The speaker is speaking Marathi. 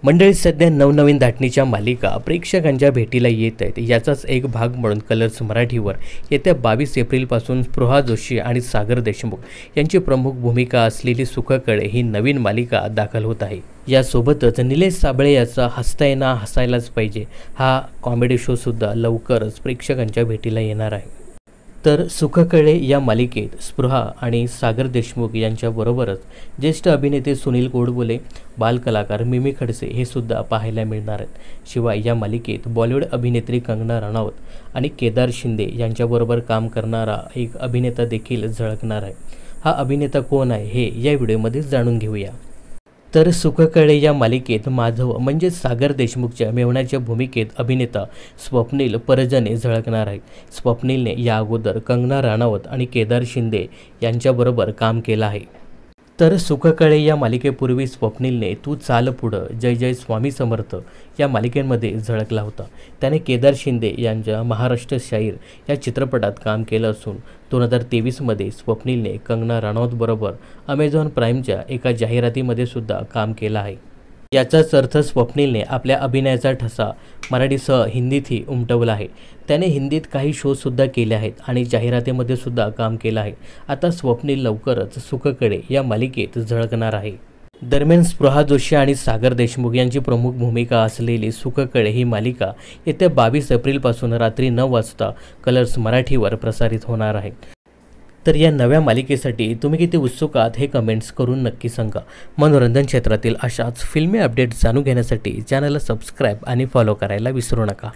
मंडळी, सध्या नवनवीन धाटणीच्या मालिका प्रेक्षकांच्या भेटीला येत आहेत. याचाच एक भाग म्हणून कलर्स मराठीवर येत्या 22 एप्रिलपासून स्पृहा जोशी आणि सागर देशमुख यांची प्रमुख भूमिका असलेली सुखकळे ही नवीन मालिका दाखल होत आहे. यासोबतच निलेश साबळे याचा हसता येणं हसायलाच पाहिजे हा कॉमेडी शोसुद्धा लवकरच प्रेक्षकांच्या भेटीला येणार आहे. तर सुखकळे या मालिकेत स्पृहा आणि सागर देशमुख यांच्याबरोबरच ज्येष्ठ अभिनेते सुनील गोडबोले, बालकलाकार मिमी खडसे हे सुद्धा पाहायला मिळणार आहेत. शिवाय या मालिकेत बॉलिवूड अभिनेत्री कंगना रनौत आणि केदार शिंदे यांच्याबरोबर काम करणारा एक अभिनेता देखील झळकणार आहे. हा अभिनेता कोण आहे हे या व्हिडिओमध्ये जाणून घेऊया. तर सुखकळे या मालिकेत माधव म्हणजे सागर देशमुखच्या मेव्हण्याच्या भूमिकेत अभिनेता स्वप्नील परजने झळकणार आहे. स्वप्नीलने या अगोदर कंगना रनौत आणि केदार शिंदे यांच्याबरोबर काम केलं आहे. तर सुखकळे या मालिकेपूर्वी स्वप्नीलने तू चाल पुढं, जय जय स्वामी समर्थ या मालिकेमध्ये झळकला होता. त्याने केदार शिंदे यांच्या महाराष्ट्र शाहीर या चित्रपटात काम केलं असून 2023मध्ये स्वप्नीलने कंगना रनौतबरोबर अमेझॉन प्राईमच्या एका जाहिरातीमध्ये सुद्धा काम केलं आहे. याचाच अर्थ स्वप्नीलने आपल्या अभिनयाचा ठसा मराठीसह हिंदीतही उमटवला आहे. त्याने हिंदीत काही शोसुद्धा केले आहेत आणि जाहिरातीमध्ये सुद्धा काम केलं आहे. आता स्वप्नील लवकरच सुखकळे या मालिकेत झळकणार आहे. दरम्यान स्पृहा जोशी आणि सागर देशमुख यांची प्रमुख भूमिका असलेली सुखकळे ही मालिका येत्या 22 एप्रिलपासून रात्री 9 वाजता कलर्स मराठीवर प्रसारित होणार आहे. तर या नव्या मालिकेसाठी तुम्ही किती उत्सुक आहात हे कमेंट्स करून नक्की सांगा. मनोरंजन क्षेत्रातील अशाच फिल्मी अपडेट्स जाणून घेण्यासाठी चॅनलला सबस्क्राईब आणि फॉलो करायला विसरू नका.